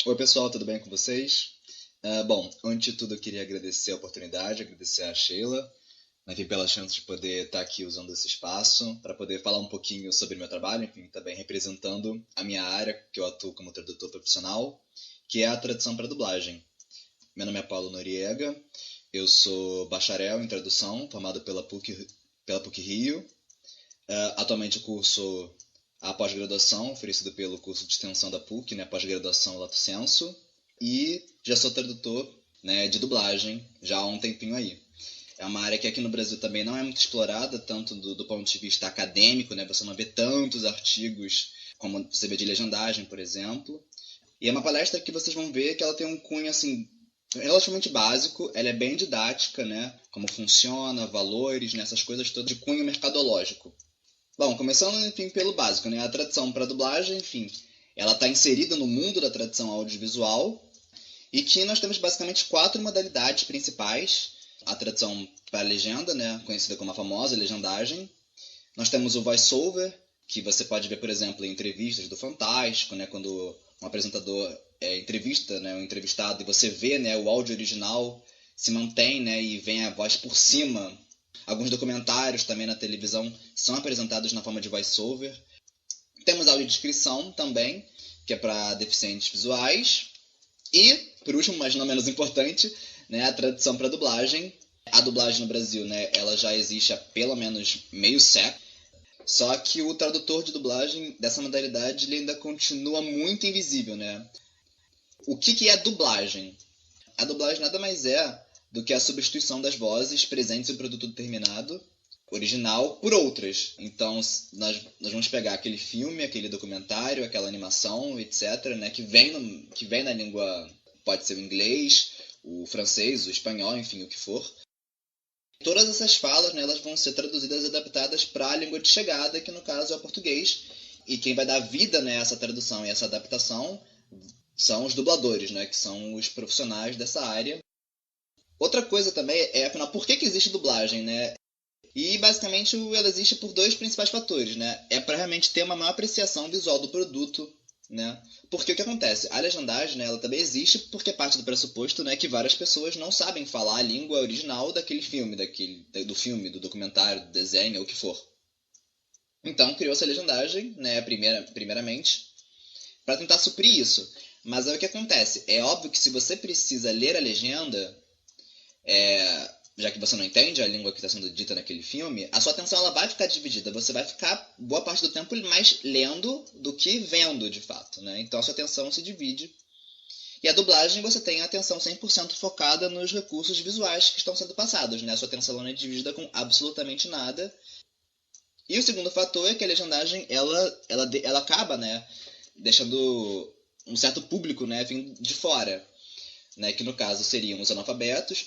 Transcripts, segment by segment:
Oi, pessoal, tudo bem com vocês? Bom, antes de tudo, eu queria agradecer a oportunidade, agradecer a Sheila, enfim, pela chance de poder estar aqui usando esse espaço para poder falar um pouquinho sobre meu trabalho, enfim, também representando a minha área, que eu atuo como tradutor profissional, que é a tradução para dublagem. Meu nome é Paulo Noriega, eu sou bacharel em tradução, formado pela PUC Rio. Atualmente eu curso a pós-graduação, oferecido pelo curso de extensão da PUC, né, pós-graduação Lato Sensu, e já sou tradutor, né, de dublagem já há um tempinho aí. É uma área que aqui no Brasil também não é muito explorada, tanto do ponto de vista acadêmico, né, você não vê tantos artigos como você vê de legendagem, por exemplo. E é uma palestra que vocês vão ver que ela tem um cunho assim relativamente básico, ela é bem didática, né? Como funciona, valores, né? Essas coisas todas de cunho mercadológico. Bom, começando, enfim, pelo básico, né? A tradução para dublagem, enfim, ela está inserida no mundo da tradução audiovisual e que nós temos basicamente quatro modalidades principais. A tradução para legenda, né? Conhecida como a famosa legendagem. Nós temos o voice-over, que você pode ver, por exemplo, em entrevistas do Fantástico, né? Quando um apresentador entrevista, né, um entrevistado e você vê, né, o áudio original se mantém, né, e vem a voz por cima. Alguns documentários também na televisão são apresentados na forma de voice-over. Temos a audiodescrição também, que é para deficientes visuais. E, por último, mas não menos importante, né, a tradução para dublagem. A dublagem no Brasil, né, ela já existe há pelo menos meio século. Só que o tradutor de dublagem dessa modalidade ele ainda continua muito invisível, né? O que é dublagem? A dublagem nada mais é do que a substituição das vozes presentes em produto determinado, original, por outras. Então, nós vamos pegar aquele filme, aquele documentário, aquela animação, etc., né, que vem na língua, pode ser o inglês, o francês, o espanhol, enfim, o que for. Todas essas falas, né, elas vão ser traduzidas e adaptadas para a língua de chegada, que no caso é o português. E quem vai dar vida, né, a essa tradução e essa adaptação são os dubladores, né, que são os profissionais dessa área. Outra coisa também é, afinal, por que existe dublagem, né? E basicamente ela existe por dois principais fatores, né? É para realmente ter uma maior apreciação visual do produto, né? Porque o que acontece? A legendagem, né, ela também existe porque parte do pressuposto, né, que várias pessoas não sabem falar a língua original daquele filme, do filme, do documentário, do desenho, ou o que for. Então criou-se a legendagem, né, primeiramente, para tentar suprir isso. Mas aí o que acontece? É óbvio que se você precisa ler a legenda, já que você não entende a língua que está sendo dita naquele filme, a sua atenção ela vai ficar dividida. Você vai ficar boa parte do tempo mais lendo do que vendo, de fato, né? Então a sua atenção se divide. E a dublagem você tem a atenção 100% focada nos recursos visuais que estão sendo passados, né? A sua atenção não é dividida com absolutamente nada. E o segundo fator é que a legendagem ela acaba, né, deixando um certo público, né, vindo de fora, né, que no caso seriam os analfabetos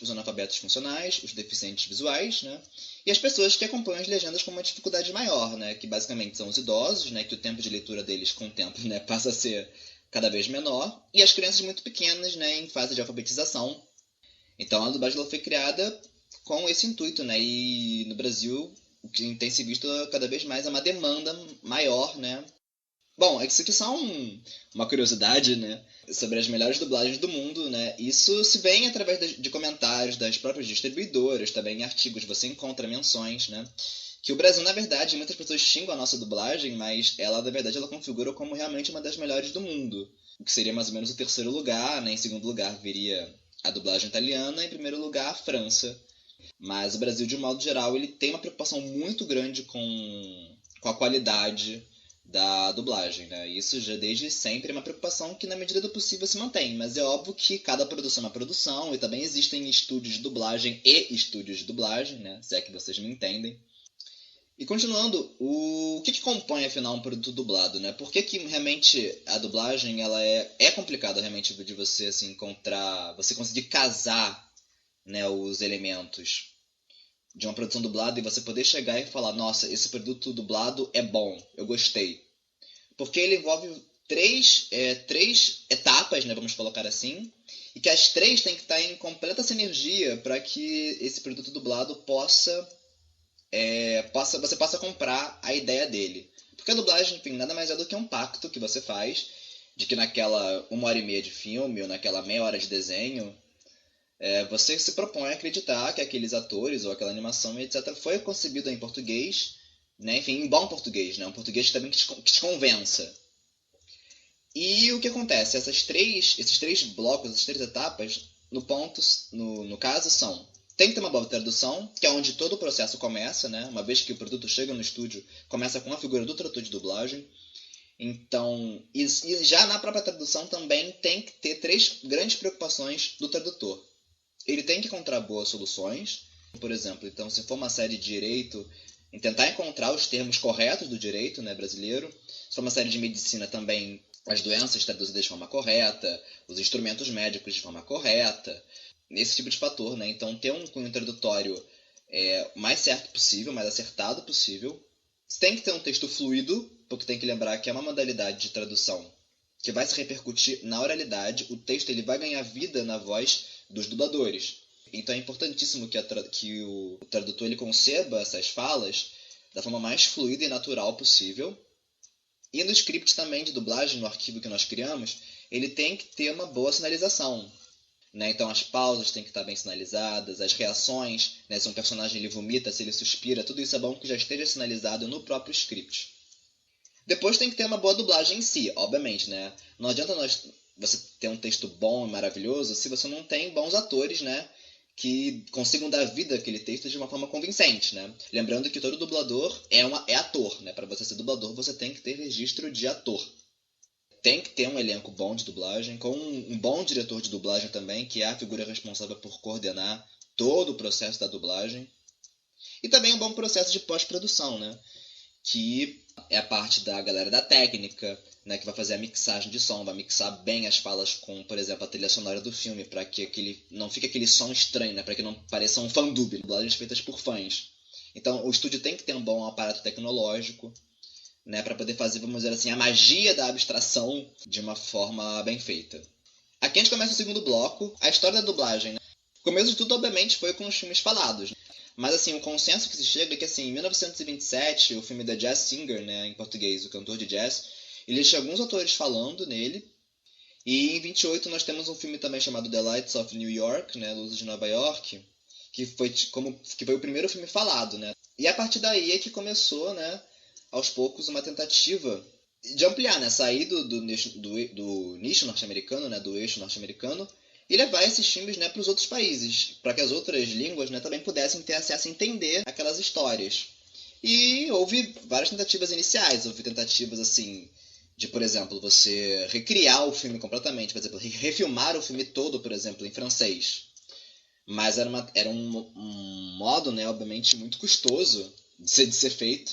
funcionais, os deficientes visuais, né, e as pessoas que acompanham as legendas com uma dificuldade maior, né, que basicamente são os idosos, né, que o tempo de leitura deles com o tempo, né, passa a ser cada vez menor, e as crianças muito pequenas, né, em fase de alfabetização. Então a dublagem ela foi criada com esse intuito, né, e no Brasil o que tem se visto cada vez mais é uma demanda maior, né. Bom, isso aqui é só uma curiosidade, né, sobre as melhores dublagens do mundo, né. Isso se vem através de comentários das próprias distribuidoras, também em artigos você encontra menções, né, que o Brasil, na verdade, muitas pessoas xingam a nossa dublagem, mas ela, na verdade, ela configura como realmente uma das melhores do mundo. O que seria mais ou menos o terceiro lugar, né, em segundo lugar viria a dublagem italiana, em primeiro lugar a França. Mas o Brasil, de um modo geral, ele tem uma preocupação muito grande com a qualidade da dublagem, né? Isso já desde sempre é uma preocupação que, na medida do possível, se mantém. Mas é óbvio que cada produção é uma produção e também existem estúdios de dublagem e estúdios de dublagem, né? Se é que vocês me entendem. E continuando, o que compõe afinal um produto dublado, né? Por que realmente a dublagem ela é complicado realmente de você assim, encontrar, você conseguir casar, né, os elementos de uma produção dublada e você poder chegar e falar, nossa, esse produto dublado é bom, eu gostei. Porque ele envolve três etapas, né, vamos colocar assim, e que as três têm que estar em completa sinergia para que esse produto dublado você possa comprar a ideia dele. Porque a dublagem, enfim, nada mais é do que um pacto que você faz, de que naquela 1 hora e meia de filme ou naquela meia hora de desenho, você se propõe a acreditar que aqueles atores ou aquela animação, etc., foi concebida em português, né? Enfim, em bom português, né? Um português também que te convença. E o que acontece? Esses três blocos, essas três etapas, no caso, são: tem que ter uma boa tradução, que é onde todo o processo começa, né? Uma vez que o produto chega no estúdio, começa com a figura do tradutor de dublagem. Então, e já na própria tradução também tem que ter três grandes preocupações do tradutor. Ele tem que encontrar boas soluções, por exemplo, então se for uma série de direito, em tentar encontrar os termos corretos do direito, né, brasileiro. Se for uma série de medicina também, as doenças traduzidas de forma correta, os instrumentos médicos de forma correta, esse tipo de fator, né? Então ter um cunho tradutório o mais certo possível, mais acertado possível. Você tem que ter um texto fluido, porque tem que lembrar que é uma modalidade de tradução que vai se repercutir na oralidade. O texto ele vai ganhar vida na voz dos dubladores. Então é importantíssimo que o tradutor ele conceba essas falas da forma mais fluida e natural possível. E no script também de dublagem, no arquivo que nós criamos, ele tem que ter uma boa sinalização. Né? Então as pausas têm que estar bem sinalizadas, as reações, né? Se um personagem ele vomita, se ele suspira, tudo isso é bom que já esteja sinalizado no próprio script. Depois tem que ter uma boa dublagem em si, obviamente, né? Não adianta você ter um texto bom e maravilhoso se você não tem bons atores, né? Que consigam dar vida àquele texto de uma forma convincente, né? Lembrando que todo dublador é ator, né? Para você ser dublador, você tem que ter registro de ator. Tem que ter um elenco bom de dublagem, com um bom diretor de dublagem também, que é a figura responsável por coordenar todo o processo da dublagem. E também um bom processo de pós-produção, né? Que é a parte da galera da técnica, né, que vai fazer a mixagem de som, vai mixar bem as falas com, por exemplo, a trilha sonora do filme, para que não fique aquele som estranho, né, para que não pareça um fandub, dublagens feitas por fãs. Então, o estúdio tem que ter um bom aparato tecnológico, né, para poder fazer, vamos dizer assim, a magia da abstração de uma forma bem feita. Aqui a gente começa o segundo bloco, a história da dublagem. Né? O começo de tudo, obviamente, foi com os filmes falados. Né? Mas, assim, o consenso que se chega é que, assim, em 1927, o filme The Jazz Singer, né, em português, o cantor de jazz, ele tinha alguns atores falando nele. E em 28 nós temos um filme também chamado The Lights of New York, né, Luzes de Nova York, que foi o primeiro filme falado, né. E a partir daí é que começou, né, aos poucos, uma tentativa de ampliar, né, sair do nicho norte-americano, né, do eixo norte-americano, e levar esses filmes, né, para os outros países, para que as outras línguas, né, também pudessem ter acesso a entender aquelas histórias. E houve várias tentativas iniciais, houve tentativas assim de, por exemplo, você recriar o filme completamente, por exemplo, refilmar o filme todo, por exemplo, em francês. Mas era um modo, né, obviamente, muito custoso de ser feito.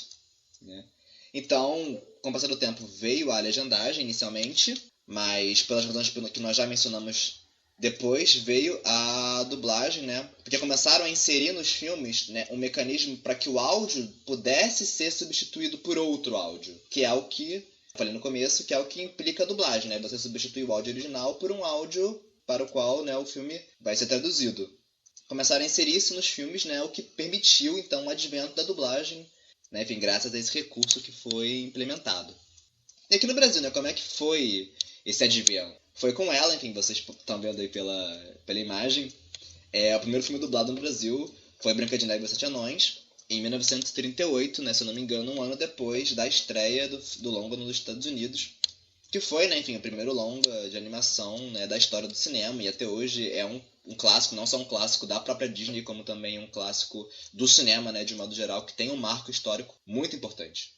Né? Então, com o passar do tempo, veio a legendagem inicialmente, mas pelas razões que nós já mencionamos depois, veio a dublagem, né? Porque começaram a inserir nos filmes, né, um mecanismo para que o áudio pudesse ser substituído por outro áudio, que é o que falei no começo, que é o que implica a dublagem, né? Você substitui o áudio original por um áudio para o qual, né, o filme vai ser traduzido. Começaram a inserir isso nos filmes, né, o que permitiu, então, o advento da dublagem, né, enfim, graças a esse recurso que foi implementado. E aqui no Brasil, né, como é que foi esse advento? Foi com ela, enfim, vocês estão vendo aí pela imagem. O primeiro filme dublado no Brasil foi Branca de Neve e os Sete Anões, em 1938, né, se eu não me engano, um ano depois da estreia do longa nos Estados Unidos, que foi, né, enfim, o primeiro longa de animação, né, da história do cinema, e até hoje é um clássico, não só um clássico da própria Disney, como também um clássico do cinema, né, de modo geral, que tem um marco histórico muito importante.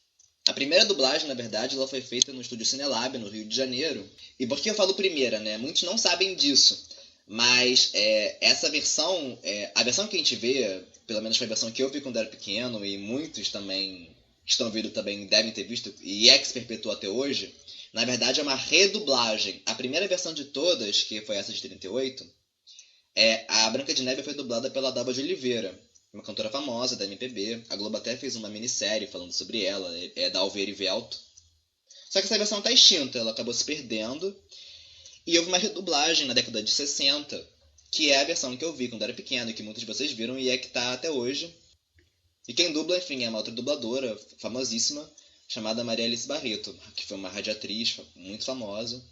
A primeira dublagem, na verdade, ela foi feita no estúdio Cinelab, no Rio de Janeiro. E por que eu falo primeira, né? Muitos não sabem disso. Mas essa versão, a versão que a gente vê, pelo menos foi a versão que eu vi quando era pequeno, e muitos também que estão vendo também devem ter visto, e é que se perpetua até hoje, na verdade é uma redublagem. A primeira versão de todas, que foi essa de 38, a Branca de Neve foi dublada pela Dalva de Oliveira, uma cantora famosa da MPB. A Globo até fez uma minissérie falando sobre ela, da Alveira e Velto. Só que essa versão está extinta, ela acabou se perdendo. E houve uma redublagem na década de 60, que é a versão que eu vi quando era pequeno, e que muitos de vocês viram, e é que está até hoje. E quem dubla, enfim, é uma outra dubladora famosíssima, chamada Maria Alice Barreto, que foi uma radiatriz muito famosa.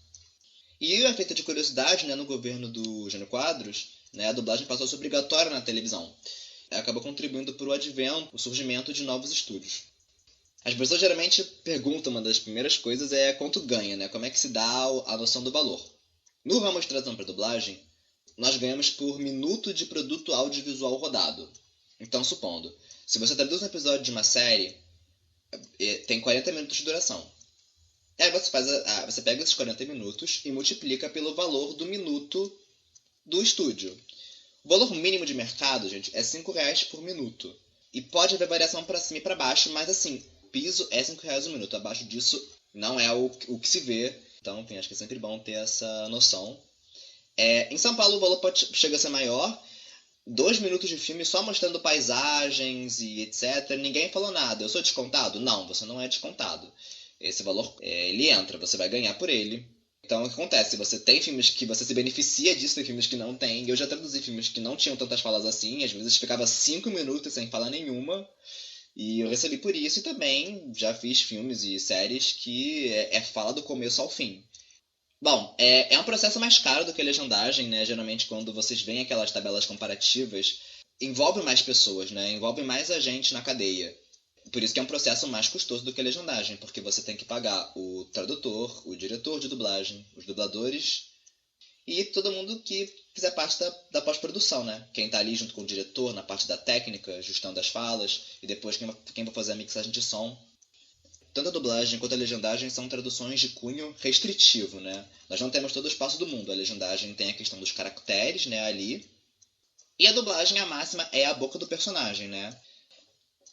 E a feita de curiosidade, né, no governo do Jânio Quadros, né, a dublagem passou a ser obrigatória na televisão. Acabou contribuindo para o advento, o surgimento de novos estúdios. As pessoas geralmente perguntam, uma das primeiras coisas é quanto ganha, né? Como é que se dá a noção do valor. No ramo de tradução para dublagem, nós ganhamos por minuto de produto audiovisual rodado. Então, supondo, se você traduz um episódio de uma série, tem 40 minutos de duração. Aí você pega esses 40 minutos e multiplica pelo valor do minuto do estúdio. O valor mínimo de mercado, gente, é R$ 5 por minuto. E pode haver variação para cima e para baixo, mas assim, o piso é R$ 5 um minuto. Abaixo disso não é o que se vê. Então, enfim, acho que é sempre bom ter essa noção. Em São Paulo o valor chega a ser maior. 2 minutos de filme só mostrando paisagens e etc. Ninguém falou nada. Eu sou descontado? Não, você não é descontado. Esse valor, ele entra, você vai ganhar por ele. Então, o que acontece? Você tem filmes que você se beneficia disso, tem filmes que não tem. Eu já traduzi filmes que não tinham tantas falas assim, às vezes ficava 5 minutos sem falar nenhuma, e eu recebi por isso, e também já fiz filmes e séries que fala do começo ao fim. Bom, é um processo mais caro do que a legendagem, né? Geralmente, quando vocês veem aquelas tabelas comparativas, envolve mais pessoas, né? Envolve mais agentes na cadeia. Por isso que é um processo mais custoso do que a legendagem, porque você tem que pagar o tradutor, o diretor de dublagem, os dubladores e todo mundo que fizer parte da pós-produção, né? Quem tá ali junto com o diretor na parte da técnica, ajustando as falas, e depois quem vai fazer a mixagem de som. Tanto a dublagem quanto a legendagem são traduções de cunho restritivo, né? Nós não temos todo o espaço do mundo. A legendagem tem a questão dos caracteres, né, ali. E a dublagem, a máxima, é a boca do personagem, né?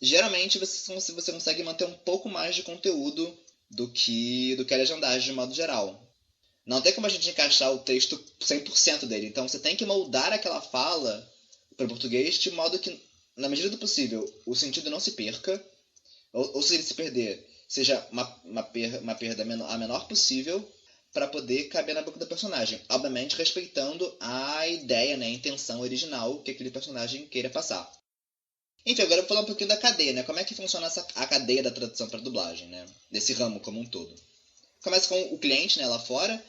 Geralmente você consegue manter um pouco mais de conteúdo do que a legendagem de modo geral. Não tem como a gente encaixar o texto 100% dele, então você tem que moldar aquela fala para o português de modo que, na medida do possível, o sentido não se perca, ou se ele se perder, seja uma perda a menor possível para poder caber na boca do personagem. Obviamente respeitando a ideia, né, a intenção original que aquele personagem queira passar. Enfim, agora eu vou falar um pouquinho da cadeia, né? Como é que funciona a cadeia da tradução para dublagem, né? Desse ramo como um todo. Começa com o cliente, né, lá fora.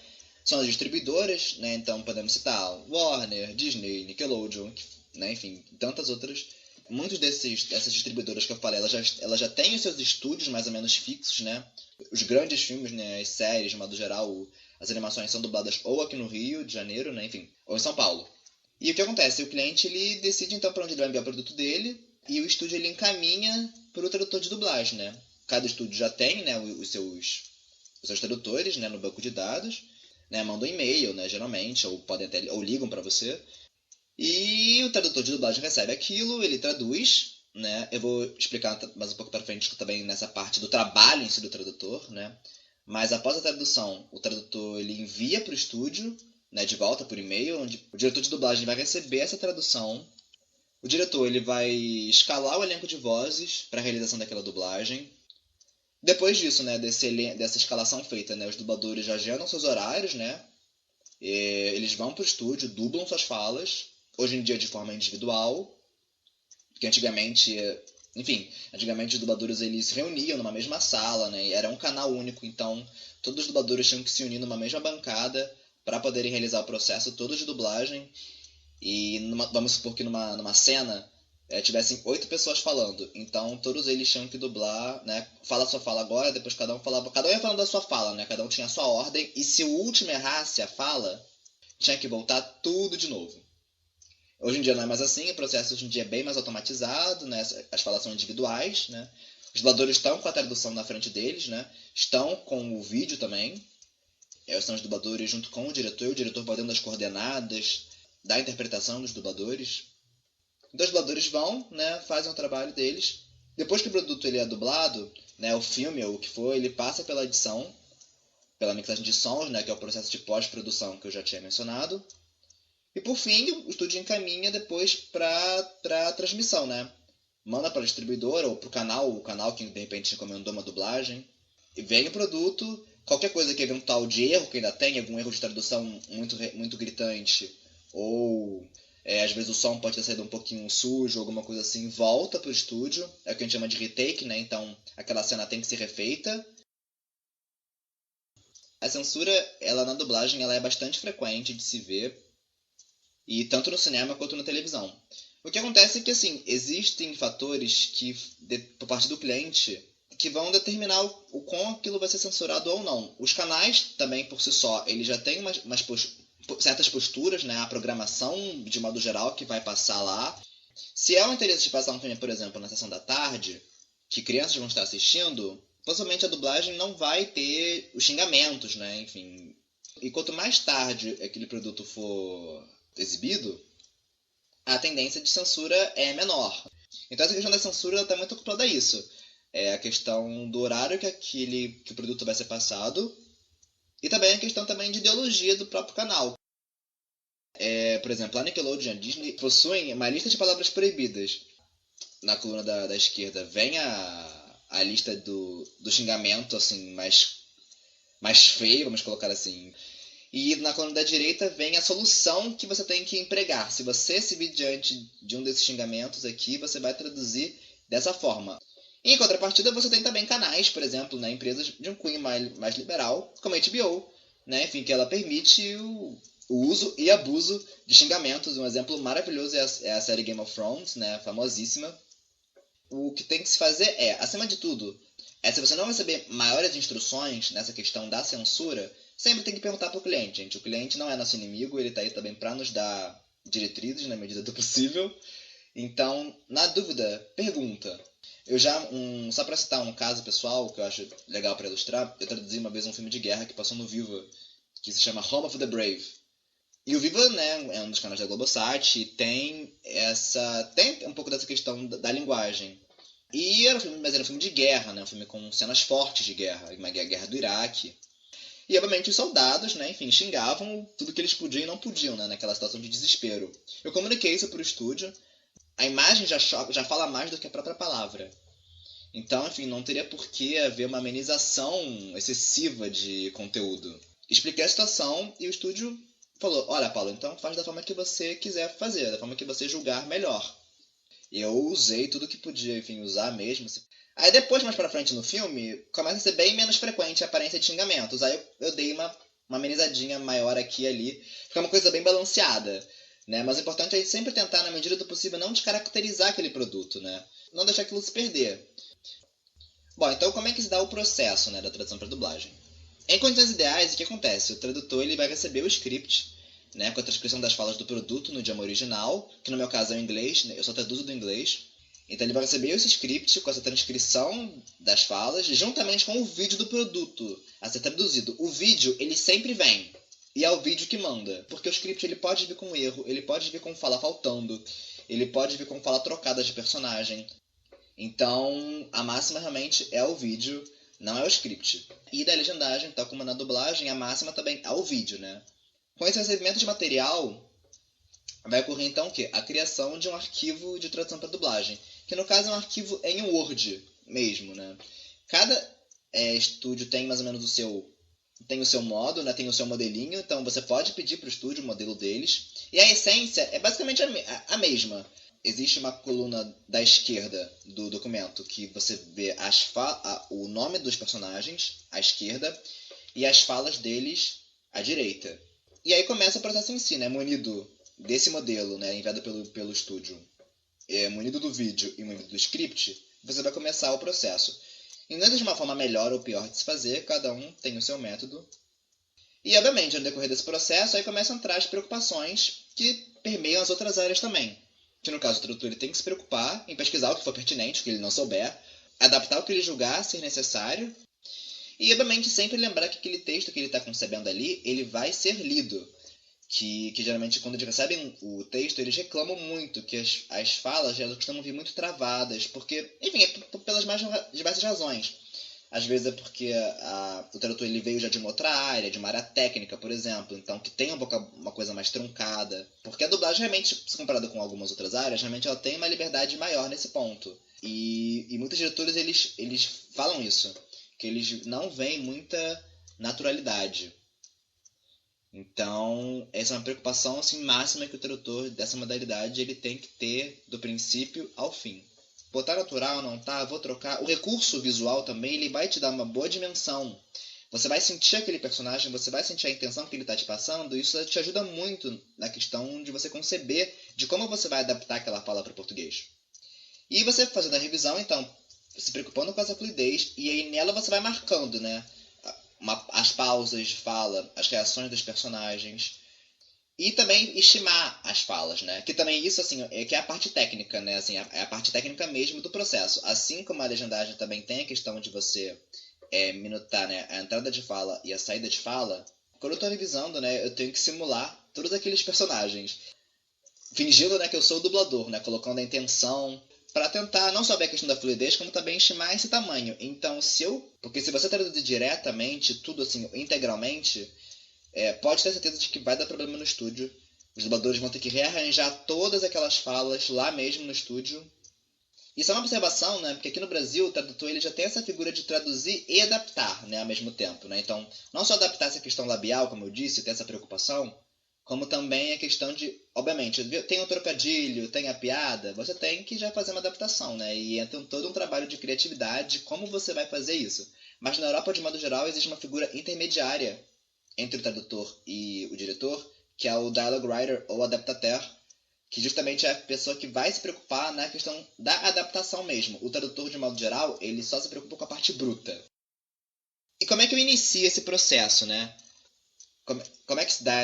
São as distribuidoras, né? Então podemos citar Warner, Disney, Nickelodeon, né? Enfim, tantas outras. Muitos dessas distribuidoras que eu falei, elas já têm os seus estúdios mais ou menos fixos, né? Os grandes filmes, né, as séries, de modo geral, as animações são dubladas ou aqui no Rio de Janeiro, né? Enfim, ou em São Paulo. E o que acontece? O cliente ele decide então para onde ele vai enviar o produto dele, e o estúdio ele encaminha para o tradutor de dublagem, né? Cada estúdio já tem, né, os seus tradutores, né, no banco de dados, né, mandam um e-mail, né, geralmente, ou ligam para você. E o tradutor de dublagem recebe aquilo, ele traduz, né? Eu vou explicar mais um pouco para frente também nessa parte do trabalho em si do tradutor, né? Mas após a tradução, o tradutor ele envia para o estúdio, né, de volta por e-mail, onde o diretor de dublagem vai receber essa tradução. O diretor ele vai escalar o elenco de vozes para a realização daquela dublagem. Depois disso, né, dessa escalação feita, né, os dubladores já agendam seus horários, né? Eles vão para o estúdio, dublam suas falas, hoje em dia de forma individual, porque antigamente os dubladores eles se reuniam numa mesma sala, né? Era um canal único, então todos os dubladores tinham que se unir numa mesma bancada para poderem realizar o processo todo de dublagem. E vamos supor que numa cena tivessem 8 pessoas falando, então todos eles tinham que dublar, né? Fala a sua fala agora, depois cada um ia falando da sua fala, né? Cada um tinha a sua ordem, e se o último errasse a fala, tinha que voltar tudo de novo. Hoje em dia não é mais assim, o processo hoje em dia é bem mais automatizado, né? As falas são individuais, né? Os dubladores estão com a tradução na frente deles, né? Estão com o vídeo também. São os dubladores junto com o diretor vai dando as coordenadas da interpretação dos dubladores. Então os dubladores vão, né, fazem o trabalho deles. Depois que o produto ele é dublado, né, o filme ou o que for, ele passa pela edição, pela mixagem de sons, né, que é o processo de pós-produção que eu já tinha mencionado. E por fim, o estúdio encaminha depois para a transmissão, né? Manda para a distribuidora ou para o canal que de repente encomendou uma dublagem. E vem o produto, qualquer coisa que eventual de erro que ainda tem, algum erro de tradução muito gritante, ou às vezes o som pode ter saído um pouquinho sujo, alguma coisa assim, volta para o estúdio. É o que a gente chama de retake, né? Então aquela cena tem que ser refeita. A censura, ela na dublagem, ela é bastante frequente de se ver, e tanto no cinema quanto na televisão. O que acontece é que, assim, existem fatores que, por parte do cliente, que vão determinar o quão aquilo vai ser censurado ou não. Os canais, também, por si só, eles já têm certas posturas, né? A programação, de modo geral, que vai passar lá. Se é o interesse de passar um filme, por exemplo, na sessão da tarde, que crianças vão estar assistindo, possivelmente a dublagem não vai ter os xingamentos, né? Enfim. E quanto mais tarde aquele produto for exibido, a tendência de censura é menor. Então essa questão da censura está muito acoplada a isso. É a questão do horário que o produto vai ser passado e também a questão também de ideologia do próprio canal. Por exemplo, a Nickelodeon e a Disney possuem uma lista de palavras proibidas. Na coluna da esquerda vem a lista do xingamento assim, mais feio, vamos colocar assim. E na coluna da direita vem a solução que você tem que empregar. Se você se vir diante de um desses xingamentos aqui, você vai traduzir dessa forma. Em contrapartida, você tem também canais, por exemplo, né, empresas de um cunho mais liberal, como a HBO, né, enfim, que ela permite o uso e abuso de xingamentos. Um exemplo maravilhoso é a série Game of Thrones, né, famosíssima. O que tem que se fazer acima de tudo, se você não receber maiores instruções nessa questão da censura, sempre tem que perguntar para o cliente, gente. O cliente não é nosso inimigo, ele está aí também para nos dar diretrizes na medida do possível. Então, na dúvida, pergunta. Só para citar um caso pessoal que eu acho legal para ilustrar, eu traduzi uma vez um filme de guerra que passou no Viva, que se chama Home of the Brave. E o Viva, né, é um dos canais da Globosat e tem um pouco dessa questão da linguagem. Mas era um filme de guerra, né, um filme com cenas fortes de guerra, uma guerra do Iraque. E, obviamente, os soldados, né, enfim, xingavam tudo que eles podiam e não podiam, né, naquela situação de desespero. Eu comuniquei isso para o estúdio. A imagem já fala mais do que a própria palavra. Então, enfim, não teria por que haver uma amenização excessiva de conteúdo. Expliquei a situação e o estúdio falou: olha, Paulo, então faz da forma que você quiser fazer, da forma que você julgar melhor. Eu usei tudo que podia, enfim, usar mesmo. Aí depois, mais pra frente no filme, começa a ser bem menos frequente a aparência de xingamentos. Aí eu dei uma amenizadinha maior aqui e ali. Fica uma coisa bem balanceada. Né? Mas o importante é sempre tentar, na medida do possível, não descaracterizar aquele produto, né? Não deixar aquilo se perder. Bom, então como é que se dá o processo, né, da tradução para dublagem? Em condições ideais, o que acontece? O tradutor ele vai receber o script, né, com a transcrição das falas do produto no idioma original, que no meu caso é o inglês, né, eu só traduzo do inglês. Então ele vai receber esse script com essa transcrição das falas, juntamente com o vídeo do produto a ser traduzido. O vídeo, ele sempre vem. E é o vídeo que manda. Porque o script ele pode vir com erro, ele pode vir com fala faltando, ele pode vir com fala trocada de personagem. Então, a máxima realmente é o vídeo, não é o script. E da legendagem, tal como na dublagem, a máxima também é o vídeo, né? Com esse recebimento de material, vai ocorrer então o quê? A criação de um arquivo de tradução para dublagem, que no caso é um arquivo em Word mesmo, né? Cada estúdio tem mais ou menos tem o seu modo, né? Tem o seu modelinho, então você pode pedir para o estúdio o modelo deles. E a essência é basicamente a mesma. Existe uma coluna da esquerda do documento que você vê o nome dos personagens à esquerda e as falas deles à direita. E aí começa o processo em si, né? Munido desse modelo, né? Enviado pelo estúdio, munido do vídeo e munido do script, você vai começar o processo. E não existe uma forma melhor ou pior de se fazer, cada um tem o seu método. E, obviamente, no decorrer desse processo, aí começam a entrar as preocupações que permeiam as outras áreas também. Que, no caso, o tradutor ele tem que se preocupar em pesquisar o que for pertinente, o que ele não souber, adaptar o que ele julgar ser necessário, e, obviamente, sempre lembrar que aquele texto que ele está concebendo ali, ele vai ser lido. Que geralmente, quando eles recebem o texto, eles reclamam muito que as falas elas costumam vir muito travadas, porque, enfim, pelas mais diversas razões. Às vezes é porque o tradutor ele veio já de uma outra área, de uma área técnica, por exemplo, então que tem uma coisa mais truncada. Porque a dublagem, realmente, se comparada com algumas outras áreas, realmente ela tem uma liberdade maior nesse ponto. E muitos diretores eles falam isso, que eles não veem muita naturalidade. Então, essa é uma preocupação assim, máxima que o tradutor dessa modalidade ele tem que ter do princípio ao fim. Pô, tá natural, não tá? Vou trocar. O recurso visual também ele vai te dar uma boa dimensão Você vai sentir aquele personagem, você vai sentir a intenção que ele está te passando, e isso te ajuda muito na questão de você conceber de como você vai adaptar aquela fala para o português. E você fazendo a revisão, então, se preocupando com essa fluidez, e aí nela você vai marcando, né? As pausas de fala, as reações dos personagens, e também estimar as falas, né? Que também isso, assim, que é a parte técnica, né? Assim, é a parte técnica mesmo do processo. Assim como a legendagem também tem a questão de você minutar, né, a entrada de fala e a saída de fala, quando eu estou revisando, né, eu tenho que simular todos aqueles personagens, fingindo, né, que eu sou o dublador, né, colocando a intenção para tentar não só ver a questão da fluidez, como também estimar esse tamanho. Então, porque se você traduzir diretamente, tudo assim, integralmente, pode ter certeza de que vai dar problema no estúdio. Os dubladores vão ter que rearranjar todas aquelas falas lá mesmo no estúdio. Isso é uma observação, né? Porque aqui no Brasil o tradutor ele já tem essa figura de traduzir e adaptar, né, ao mesmo tempo, né? Então, não só adaptar essa questão labial, como eu disse, ter essa preocupação, como também a questão de, obviamente, tem o trocadilho, tem a piada, você tem que já fazer uma adaptação, né? E entra todo um trabalho de criatividade de como você vai fazer isso. Mas na Europa, de modo geral, existe uma figura intermediária entre o tradutor e o diretor, que é o dialogue writer ou adaptateur, que justamente é a pessoa que vai se preocupar na questão da adaptação mesmo. O tradutor, de modo geral, ele só se preocupa com a parte bruta. E como é que eu inicio esse processo, né? Como é que se dá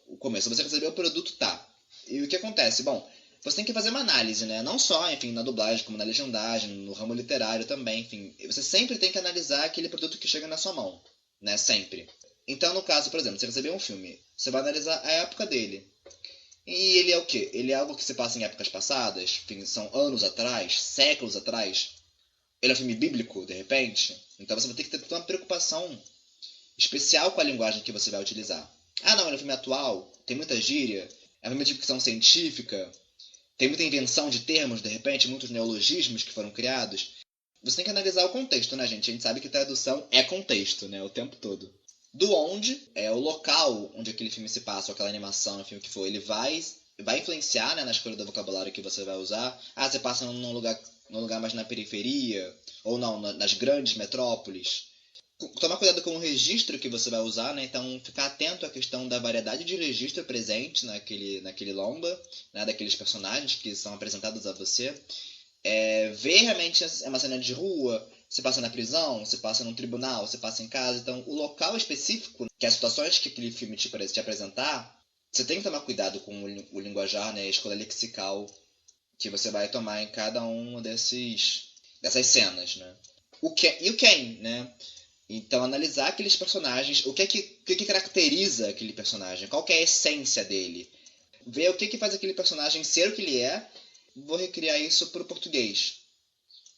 o começo? Você recebeu o produto, tá. E o que acontece? Bom, você tem que fazer uma análise, né? Não só, enfim, na dublagem, como na legendagem, no ramo literário também, enfim. Você sempre tem que analisar aquele produto que chega na sua mão, né? Sempre. Então, no caso, por exemplo, você recebeu um filme, você vai analisar a época dele. E ele é o quê? Ele é algo que se passa em épocas passadas? Enfim, são anos atrás? Séculos atrás? Ele é um filme bíblico, de repente? Então você vai ter que ter uma preocupação especial com a linguagem que você vai utilizar. Ah, não, ele é um filme atual, tem muita gíria, é um filme de ficção científica, tem muita invenção de termos, de repente, muitos neologismos que foram criados. Você tem que analisar o contexto, né, gente? A gente sabe que tradução é contexto, né, o tempo todo. Do onde, o local onde aquele filme se passa, ou aquela animação, enfim, o que for, ele vai influenciar, né, na escolha do vocabulário que você vai usar. Ah, você passa num lugar mais na periferia, ou não, nas grandes metrópoles. Tomar cuidado com o registro que você vai usar, né? Então, ficar atento à questão da variedade de registro presente naquele longa, né, daqueles personagens que são apresentados a você. Ver realmente é uma cena de rua, se passa na prisão, se passa num tribunal, se passa em casa. Então, o local específico, que as situações que aquele filme te apresentar, você tem que tomar cuidado com o linguajar, né, a escolha lexical que você vai tomar em cada uma dessas cenas, né? E o quem, né? Então, analisar aqueles personagens, o que caracteriza aquele personagem, qual que é a essência dele. Ver o que faz aquele personagem ser o que ele é, vou recriar isso para o português.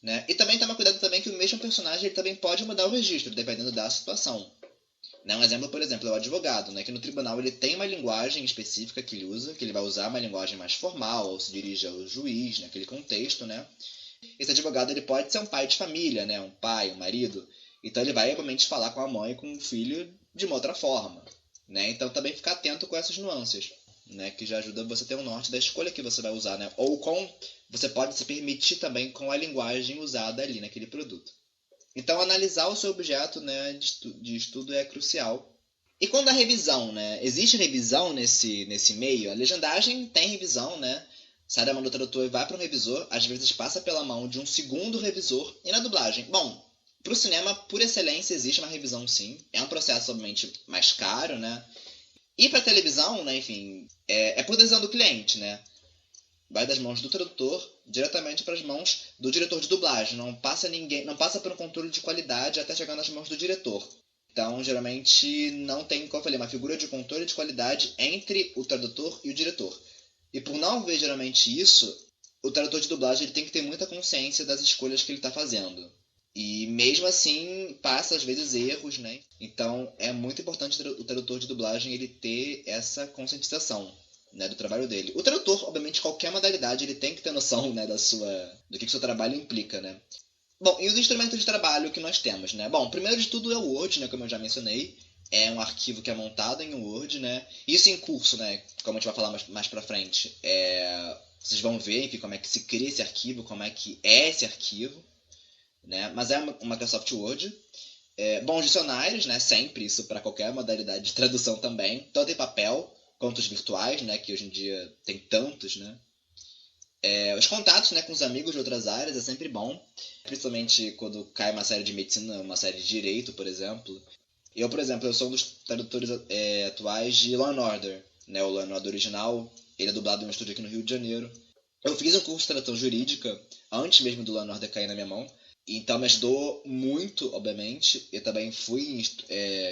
Né? E também tomar cuidado também que o mesmo personagem ele também pode mudar o registro, dependendo da situação. Né? Um exemplo, por exemplo, é o advogado, né? Que no tribunal ele tem uma linguagem específica que ele usa, que ele vai usar uma linguagem mais formal, ou se dirige ao juiz, naquele contexto, né? Esse advogado ele pode ser um pai de família, né? Um pai, um marido. Então ele vai, obviamente, falar com a mãe e com o filho de uma outra forma. Né? Então também ficar atento com essas nuances. Né, que já ajuda você a ter um norte da escolha que você vai usar, né? Ou você pode se permitir também com a linguagem usada ali naquele produto. Então, analisar o seu objeto, né, de estudo é crucial. E quando a revisão, né? Existe revisão nesse meio? A legendagem tem revisão, né? Sai da mão do tradutor e vai para um revisor, às vezes passa pela mão de um segundo revisor. E na dublagem? Bom, para o cinema, por excelência, existe uma revisão sim. É um processo, obviamente, mais caro, né? E para televisão, né, enfim, é por decisão do cliente, né? Vai das mãos do tradutor diretamente para as mãos do diretor de dublagem. Não passa por um controle de qualidade até chegar nas mãos do diretor. Então, geralmente, não tem, como eu falei, uma figura de controle de qualidade entre o tradutor e o diretor. E por não haver geralmente isso, o tradutor de dublagem ele tem que ter muita consciência das escolhas que ele está fazendo. E mesmo assim, passa às vezes erros, né? Então é muito importante o tradutor de dublagem ele ter essa conscientização, né, do trabalho dele. O tradutor, obviamente, qualquer modalidade, ele tem que ter noção, né, do que o seu trabalho implica, né? Bom, e os instrumentos de trabalho que nós temos, né? Bom, primeiro de tudo é o Word, né, como eu já mencionei. É um arquivo que é montado em Word, né? Isso em curso, né? Como a gente vai falar mais pra frente. Vocês vão ver, enfim, como é que se cria esse arquivo, como é que é esse arquivo. Né? Mas é uma Microsoft Word. Bons dicionários, né? Sempre, isso para qualquer modalidade de tradução também, tanto em papel quanto os virtuais, né? Que hoje em dia tem tantos, né? Os contatos, né, com os amigos de outras áreas é sempre bom, principalmente quando cai uma série de medicina, uma série de direito, por exemplo. Eu, por exemplo, eu sou um dos tradutores atuais de Law and Order, né? O Law and Order original, ele é dublado em um estúdio aqui no Rio de Janeiro. Eu fiz um curso de tradução jurídica antes mesmo do Law and Order cair na minha mão, então me ajudou muito, obviamente. Eu também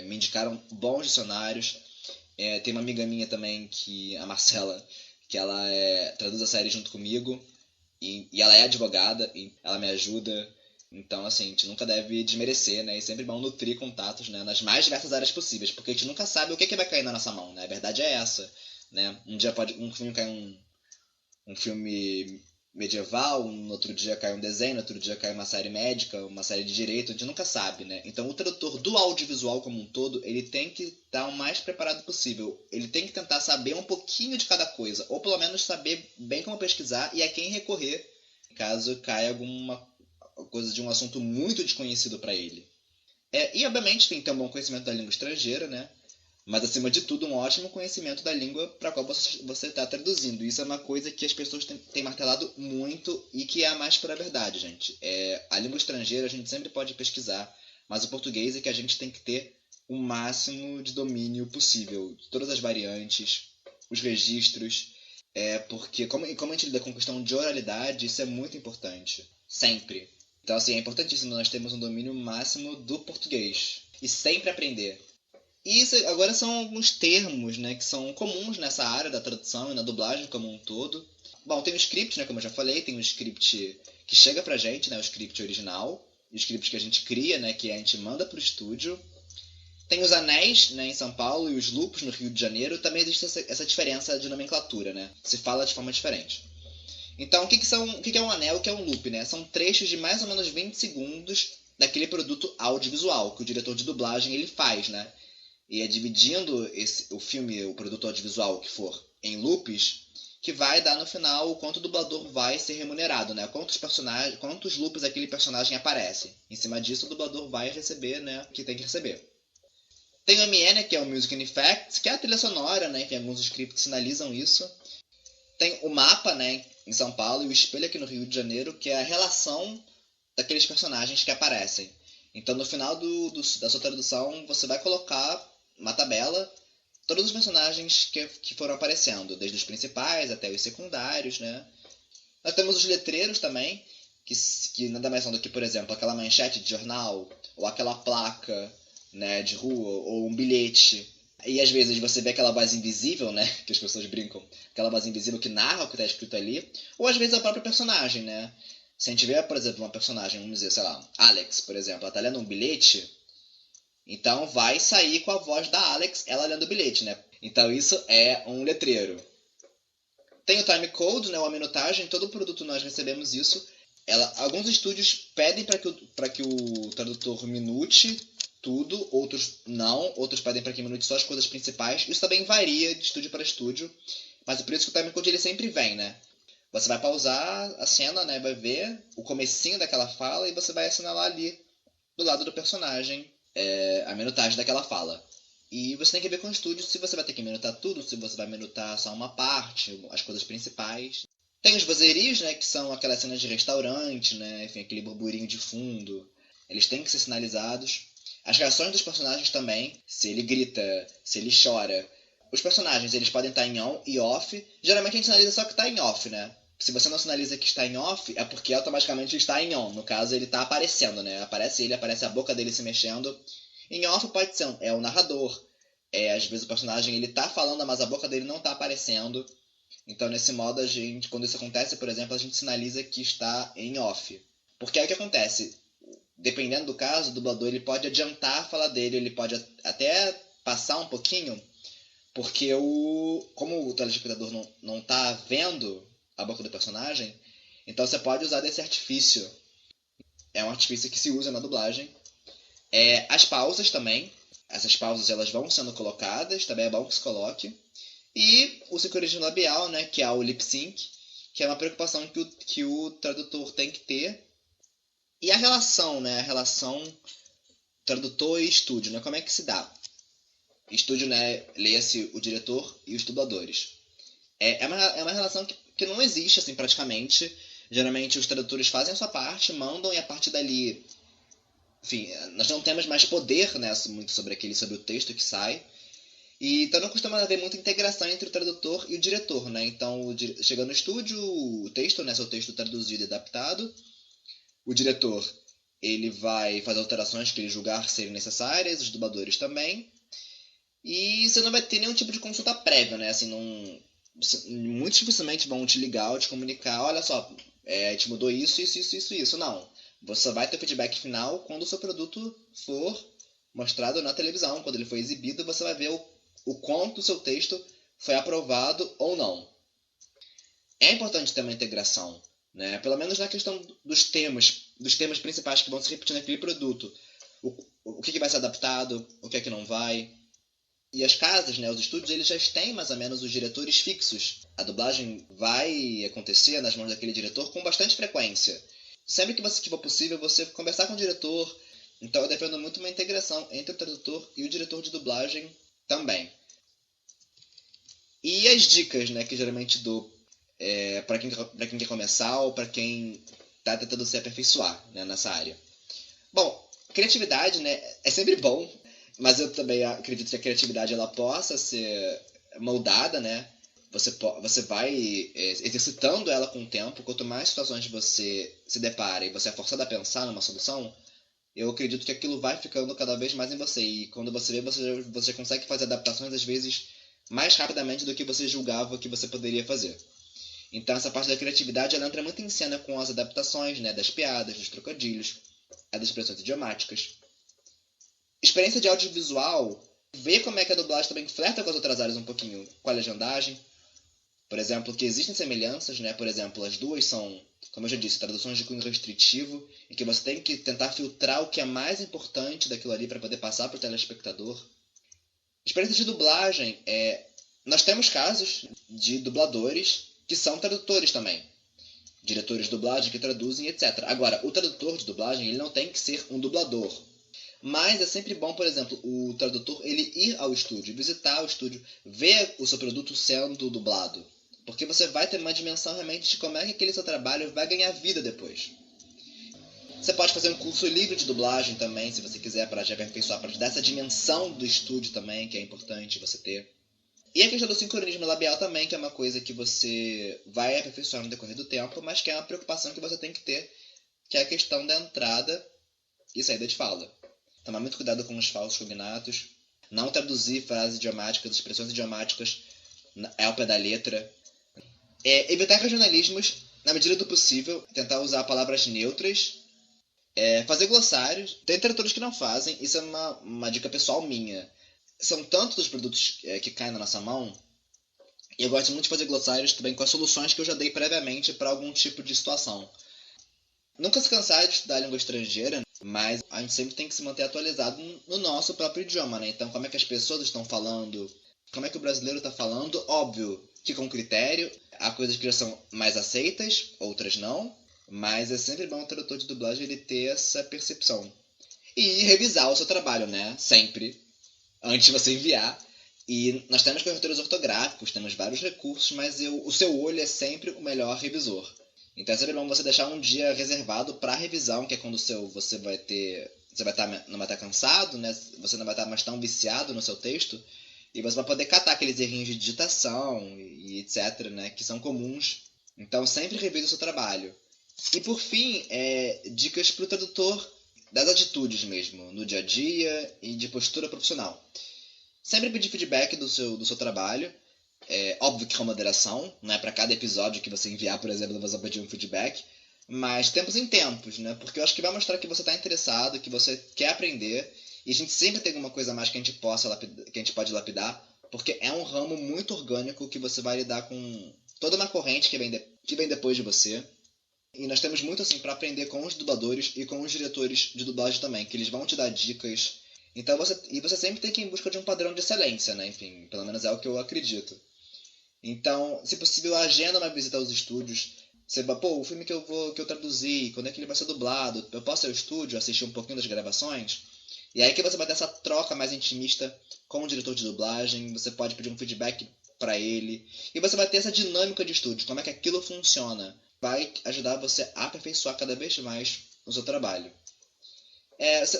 me indicaram bons dicionários. Tem uma amiga minha também, a Marcela, que ela traduz a série junto comigo, e ela é advogada, e ela me ajuda. Então, assim, a gente nunca deve desmerecer, né? E sempre bom nutrir contatos, né? Nas mais diversas áreas possíveis, porque a gente nunca sabe o que vai cair na nossa mão, né? A verdade é essa, né? Um dia pode um filme cair um filme medieval, no outro dia cai um desenho, no outro dia cai uma série médica, uma série de direito, a gente nunca sabe, né? Então o tradutor do audiovisual como um todo, ele tem que estar o mais preparado possível. Ele tem que tentar saber um pouquinho de cada coisa, ou pelo menos saber bem como pesquisar e a quem recorrer, caso caia alguma coisa de um assunto muito desconhecido para ele. E obviamente tem que ter um bom conhecimento da língua estrangeira, né? Mas, acima de tudo, um ótimo conhecimento da língua para a qual você está traduzindo. Isso é uma coisa que as pessoas têm martelado muito e que é a mais pura verdade, gente. A língua estrangeira a gente sempre pode pesquisar, mas o português é que a gente tem que ter o máximo de domínio possível. De todas as variantes, os registros, porque como a gente lida com questão de oralidade, isso é muito importante. Sempre. Então, assim, é importantíssimo nós termos um domínio máximo do português. E sempre aprender. E isso agora são alguns termos, né, que são comuns nessa área da tradução e na dublagem como um todo. Bom, tem o script, né, como eu já falei, tem o script que chega pra gente, né, o script original, e o script que a gente cria, né, que a gente manda pro estúdio. Tem os anéis, né, em São Paulo e os lupos no Rio de Janeiro. Também existe essa diferença de nomenclatura, né? Se fala de forma diferente. Então, o que é um anel e o que é um loop, né? São trechos de mais ou menos 20 segundos daquele produto audiovisual que o diretor de dublagem ele faz, né? E é dividindo o filme, o produto audiovisual que for, em loops, que vai dar no final o quanto o dublador vai ser remunerado, né? Quantos loops aquele personagem aparece. Em cima disso, o dublador vai receber, né, o que tem que receber. Tem o ME, né, que é o Music in Effects, que é a trilha sonora, né? Enfim, alguns scripts sinalizam isso. Tem o mapa, né, em São Paulo, e o espelho aqui no Rio de Janeiro, que é a relação daqueles personagens que aparecem. Então, no final da sua tradução, você vai colocar uma tabela todos os personagens que foram aparecendo, desde os principais até os secundários, né? Nós temos os letreiros também, que nada mais são do que, por exemplo, aquela manchete de jornal, ou aquela placa, né, de rua, ou um bilhete. E às vezes você vê aquela voz invisível, né, que as pessoas brincam, aquela voz invisível que narra o que está escrito ali, ou às vezes é o próprio personagem, né? Se a gente vê, por exemplo, uma personagem, vamos dizer, sei lá, Alex, por exemplo, ela tá lendo um bilhete, então vai sair com a voz da Alex, ela lendo o bilhete, né? Então isso é um letreiro. Tem o time code, né, ou a minutagem, todo produto nós recebemos isso. Alguns estúdios pedem para que o tradutor minute tudo, outros não, outros pedem para que minute só as coisas principais. Isso também varia de estúdio para estúdio, mas é por isso que o time code ele sempre vem, né? Você vai pausar a cena, né, vai ver o comecinho daquela fala e você vai assinalar ali do lado do personagem a minutagem daquela fala. E você tem que ver com o estúdio se você vai ter que minutar tudo, se você vai minutar só uma parte, as coisas principais. Tem os vozeris, né, que são aquelas cenas de restaurante, né, enfim, aquele burburinho de fundo. Eles têm que ser sinalizados. As reações dos personagens também, se ele grita, se ele chora. Os personagens, eles podem estar em on e off. Geralmente a gente sinaliza só que está em off, né? Se você não sinaliza que está em off, é porque automaticamente está em on. No caso, ele está aparecendo, né? Aparece a boca dele se mexendo. Em off pode ser o narrador. Às vezes o personagem ele tá falando, mas a boca dele não está aparecendo. Então, nesse modo, quando isso acontece, por exemplo, a gente sinaliza que está em off. Porque aí o que acontece? Dependendo do caso, o dublador ele pode adiantar a fala dele, ele pode até passar um pouquinho, porque como o telespectador não tá vendo a boca do personagem, então você pode usar desse artifício. É um artifício que se usa na dublagem. As pausas também. Essas pausas elas vão sendo colocadas, também é bom que se coloque. E o sincronismo labial, né, que é o lip sync, que é uma preocupação que o tradutor tem que ter. E a relação, né, a relação tradutor e estúdio, né? Como é que se dá? Estúdio, né? Leia-se o diretor e os dubladores. É uma relação que não existe, assim, praticamente. Geralmente os tradutores fazem a sua parte, mandam e a partir dali, enfim, nós não temos mais poder, né, muito sobre o texto que sai. E então não costuma haver muita integração entre o tradutor e o diretor, né? Então, chega no estúdio, o texto, né, seu texto traduzido e adaptado, o diretor, ele vai fazer alterações que ele julgar serem necessárias, os dubladores também. E você não vai ter nenhum tipo de consulta prévia, né? Assim, não, muito dificilmente vão te ligar ou te comunicar, olha só, a gente mudou isso, isso, isso, isso, isso. Não. Você vai ter o feedback final quando o seu produto for mostrado na televisão, quando ele for exibido, você vai ver o quanto o seu texto foi aprovado ou não. É importante ter uma integração, né? Pelo menos na questão dos temas principais que vão se repetir naquele produto. O que vai ser adaptado, o que é que não vai. E as casas, né, os estúdios, eles já têm mais ou menos os diretores fixos. A dublagem vai acontecer nas mãos daquele diretor com bastante frequência. Sempre que for possível, você conversar com o diretor. Então eu defendo muito uma integração entre o tradutor e o diretor de dublagem também. E as dicas, né, que geralmente dou para quem quer começar ou para quem está tentando se aperfeiçoar, né, nessa área. Bom, criatividade, né, é sempre bom. Mas eu também acredito que a criatividade ela possa ser moldada, né? Você vai exercitando ela com o tempo. Quanto mais situações você se depara e você é forçado a pensar numa solução, eu acredito que aquilo vai ficando cada vez mais em você. E quando você vê, você consegue fazer adaptações, às vezes, mais rapidamente do que você julgava que você poderia fazer. Então, essa parte da criatividade ela entra muito em cena com as adaptações, né? Das piadas, dos trocadilhos, das expressões idiomáticas. Experiência de audiovisual, ver como é que a dublagem também flerta com as outras áreas um pouquinho, com a legendagem. Por exemplo, que existem semelhanças, né? Por exemplo, as duas são, como eu já disse, traduções de cunho restritivo, em que você tem que tentar filtrar o que é mais importante daquilo ali para poder passar para o telespectador. Experiência de dublagem, nós temos casos de dubladores que são tradutores também. Diretores de dublagem que traduzem, etc. Agora, o tradutor de dublagem ele não tem que ser um dublador. Mas é sempre bom, por exemplo, o tradutor ele ir ao estúdio, visitar o estúdio, ver o seu produto sendo dublado. Porque você vai ter uma dimensão realmente de como é que aquele seu trabalho vai ganhar vida depois. Você pode fazer um curso livre de dublagem também, se você quiser, para te aperfeiçoar, para te dar essa dimensão do estúdio também, que é importante você ter. E a questão do sincronismo labial também, que é uma coisa que você vai aperfeiçoar no decorrer do tempo, mas que é uma preocupação que você tem que ter, que é a questão da entrada e saída de fala. Tomar muito cuidado com os falsos cognatos. Não traduzir frases idiomáticas, expressões idiomáticas ao pé da letra. Evitar regionalismos, na medida do possível. Tentar usar palavras neutras. Fazer glossários. Tem tradutores que não fazem. Isso é uma dica pessoal minha. São tantos os produtos que caem na nossa mão. E eu gosto muito de fazer glossários também com as soluções que eu já dei previamente para algum tipo de situação. Nunca se cansar de estudar língua estrangeira, mas a gente sempre tem que se manter atualizado no nosso próprio idioma, né? Então, como é que as pessoas estão falando, como é que o brasileiro está falando, óbvio que com critério, há coisas que já são mais aceitas, outras não, mas é sempre bom o tradutor de dublagem ele ter essa percepção. E revisar o seu trabalho, né? Sempre, antes de você enviar. E nós temos corretores ortográficos, temos vários recursos, mas o seu olho é sempre o melhor revisor. Então é sempre bom você deixar um dia reservado para revisão, que é quando você vai não vai estar cansado, né? Você não vai estar mais tão viciado no seu texto e você vai poder catar aqueles errinhos de digitação e etc, né? Que são comuns. Então sempre revise o seu trabalho. E por fim, dicas para o tradutor das atitudes mesmo, no dia a dia e de postura profissional. Sempre pedir feedback do seu trabalho. Óbvio que com moderação, não é para cada episódio que você enviar, por exemplo, você pedir um feedback, mas tempos em tempos, né? Porque eu acho que vai mostrar que você está interessado, que você quer aprender, e a gente sempre tem alguma coisa a mais que a gente pode lapidar, porque é um ramo muito orgânico que você vai lidar com toda uma corrente que vem depois de você. E nós temos muito assim para aprender com os dubladores e com os diretores de dublagem também, que eles vão te dar dicas. Então você sempre tem que ir em busca de um padrão de excelência, né? Enfim, pelo menos é o que eu acredito. Então, se possível, agenda uma visita aos estúdios. Você vai, o filme que eu traduzi, quando é que ele vai ser dublado? Eu posso ir ao estúdio, assistir um pouquinho das gravações? E aí que você vai ter essa troca mais intimista com o diretor de dublagem, você pode pedir um feedback para ele, e você vai ter essa dinâmica de estúdio, como é que aquilo funciona. Vai ajudar você a aperfeiçoar cada vez mais o seu trabalho.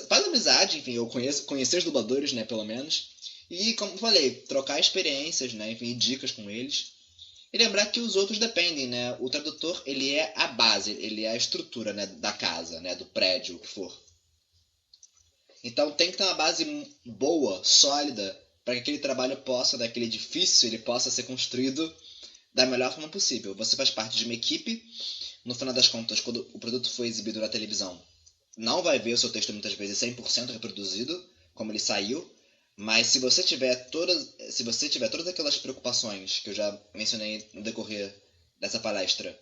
Faz amizade, enfim, eu conhecer os dubladores, né, pelo menos. E, como eu falei, trocar experiências, né, enfim, dicas com eles. E lembrar que os outros dependem, né? O tradutor, ele é a base, ele é a estrutura, né, da casa, né, do prédio, o que for. Então tem que ter uma base boa, sólida, para que aquele trabalho possa, daquele edifício, ele possa ser construído da melhor forma possível. Você faz parte de uma equipe, no final das contas, quando o produto for exibido na televisão, não vai ver o seu texto muitas vezes 100% reproduzido, como ele saiu, mas se você tiver todas aquelas preocupações que eu já mencionei no decorrer dessa palestra,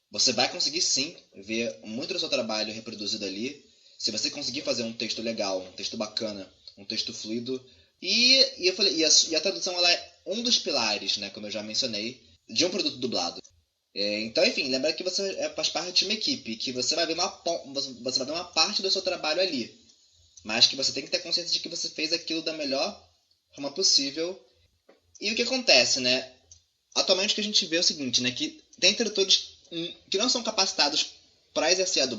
você vai conseguir sim ver muito do seu trabalho reproduzido ali. Se você conseguir fazer um texto legal, um texto bacana, um texto fluido. Eu falei, e a tradução ela é um dos pilares, né, como eu já mencionei, de um produto dublado. Então, enfim, lembra que você faz parte de uma equipe, que você vai ver uma parte do seu trabalho ali. Mas que você tem que ter consciência de que você fez aquilo da melhor forma possível. E o que acontece, né? Atualmente o que a gente vê é o seguinte, né? Que tem tradutores que não são capacitados para exercer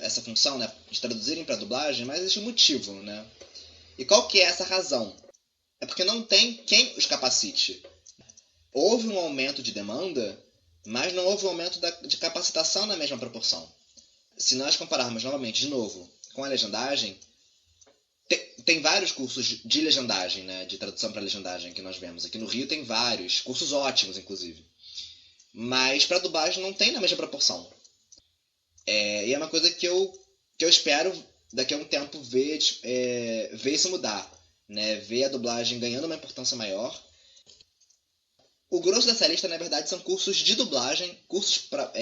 essa função, né? De traduzirem para dublagem, mas existe um motivo, né? E qual que é essa razão? É porque não tem quem os capacite. Houve um aumento de demanda, mas não houve um aumento de capacitação na mesma proporção. Se nós compararmos novamente, de novo, com a legendagem, tem vários cursos de legendagem, né, de tradução para legendagem que nós vemos. Aqui no Rio tem vários, cursos ótimos, inclusive. Mas para dublagem não tem na mesma proporção. E é uma coisa que eu espero daqui a um tempo ver isso mudar. Né, ver a dublagem ganhando uma importância maior. O grosso dessa lista, na verdade, são cursos de dublagem, cursos para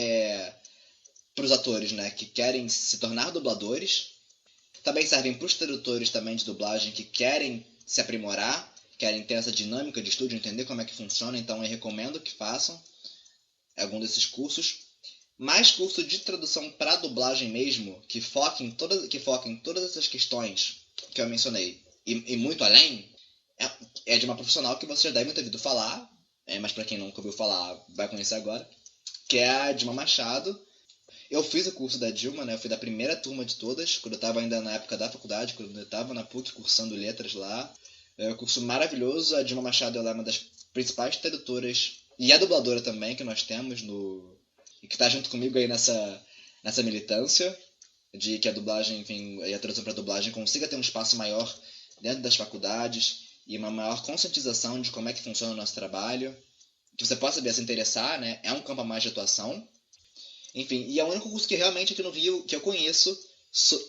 os atores, né, que querem se tornar dubladores. Também servem para os tradutores também de dublagem que querem se aprimorar, querem ter essa dinâmica de estúdio, entender como é que funciona, então eu recomendo que façam algum desses cursos. Mais curso de tradução para dublagem mesmo, que foquem em todas essas questões que eu mencionei, e muito além, é de uma profissional que você já deve ter ouvido falar, mas para quem nunca ouviu falar, vai conhecer agora, que é a Dilma Machado. Eu fiz o curso da Dilma, né? Eu fui da primeira turma de todas, quando eu estava ainda na época da faculdade, quando eu estava na PUC cursando letras lá. É um curso maravilhoso. A Dilma Machado ela é uma das principais tradutoras e a dubladora também que nós temos e que está junto comigo aí nessa militância de que a dublagem, enfim, e a tradução para dublagem consiga ter um espaço maior dentro das faculdades e uma maior conscientização de como é que funciona o nosso trabalho, que você possa vir a se interessar, né? É um campo a mais de atuação. Enfim, e é o único curso que realmente aqui no Rio que eu conheço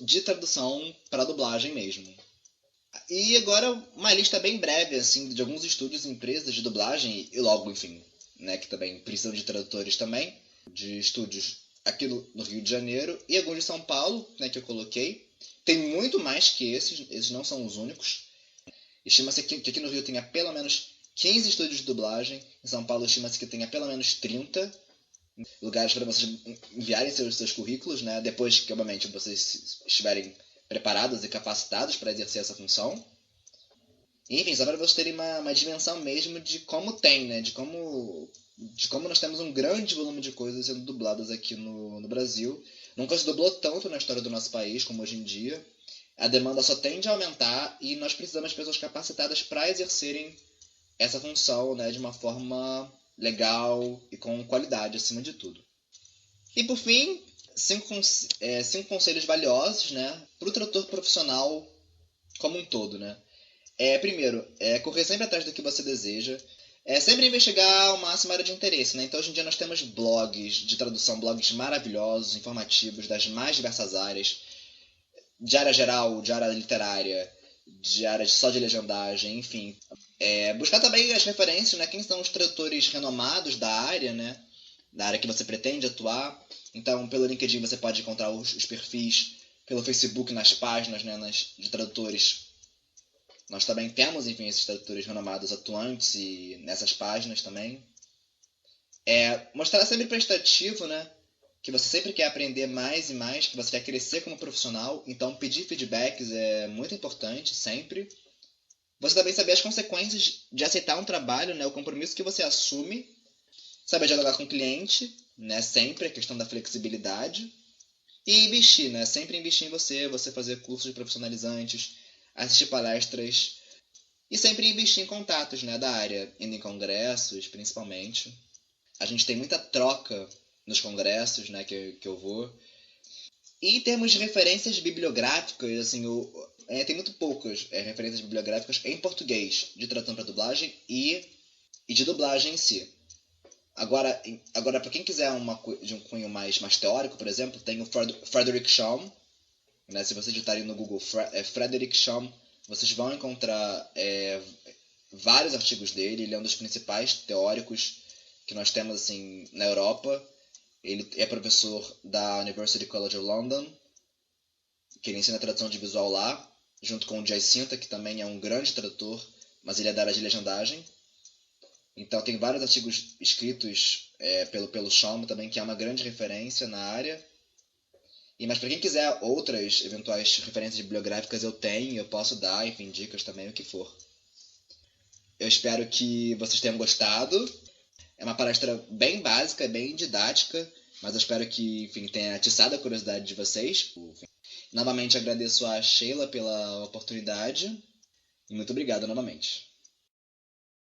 de tradução para dublagem mesmo. E agora uma lista bem breve, assim, de alguns estúdios e empresas de dublagem, e logo, enfim, né, que também precisam de tradutores também, de estúdios aqui no Rio de Janeiro, e alguns de São Paulo, né, que eu coloquei. Tem muito mais que esses não são os únicos. Estima-se que aqui no Rio tenha pelo menos 15 estúdios de dublagem, em São Paulo estima-se que tenha pelo menos 30 lugares para vocês enviarem seus currículos, né? Depois que, obviamente, vocês estiverem preparados e capacitados para exercer essa função. Enfim, só para vocês terem uma dimensão mesmo de como tem, né? De como nós temos um grande volume de coisas sendo dubladas aqui no Brasil. Nunca se dublou tanto na história do nosso país como hoje em dia. A demanda só tende a aumentar e nós precisamos de pessoas capacitadas para exercerem essa função, né, de uma forma legal e com qualidade acima de tudo. E por fim, cinco conselhos valiosos, né, para o tradutor profissional como um todo, né? Primeiro, correr sempre atrás do que você deseja. Sempre investigar ao máximo a área de interesse, né? Então hoje em dia nós temos blogs de tradução, blogs maravilhosos, informativos das mais diversas áreas, de área geral, de área literária, de área só de legendagem, enfim. Buscar também as referências, né? Quem são os tradutores renomados da área, né? Da área que você pretende atuar. Então, pelo LinkedIn você pode encontrar os perfis, pelo Facebook nas páginas, né? De tradutores. Nós também temos, enfim, esses tradutores renomados atuantes e nessas páginas também. Mostrar sempre prestativo, né? que você sempre quer aprender mais e mais, que você quer crescer como profissional, então pedir feedbacks é muito importante, sempre. Você também saber as consequências de aceitar um trabalho, né, o compromisso que você assume, saber dialogar com o cliente, né, sempre a questão da flexibilidade, e investir, né, sempre investir em você, você fazer cursos profissionalizantes, assistir palestras, e sempre investir em contatos, né, da área, indo em congressos, principalmente. A gente tem muita troca nos congressos, né, que eu vou. E em termos de referências bibliográficas, assim, tem muito poucas referências bibliográficas em português de tradução para dublagem e de dublagem em si. Agora para quem quiser de um cunho mais teórico, por exemplo, tem o Frederick Shaw, né? Se vocês digitarem no Google Frederick Shaw, vocês vão encontrar vários artigos dele. Ele é um dos principais teóricos que nós temos assim na Europa. Ele é professor da University College of London, que ele ensina tradução de visual lá, junto com o Jacinta, que também é um grande tradutor, mas ele é da área de legendagem. Então tem vários artigos escritos pelo Shom também, que é uma grande referência na área. Mas para quem quiser outras eventuais referências bibliográficas eu posso dar, enfim, dicas também, o que for. Eu espero que vocês tenham gostado. É uma palestra bem básica, bem didática, mas eu espero que, enfim, tenha atiçado a curiosidade de vocês. Novamente agradeço a Sheila pela oportunidade e muito obrigado novamente.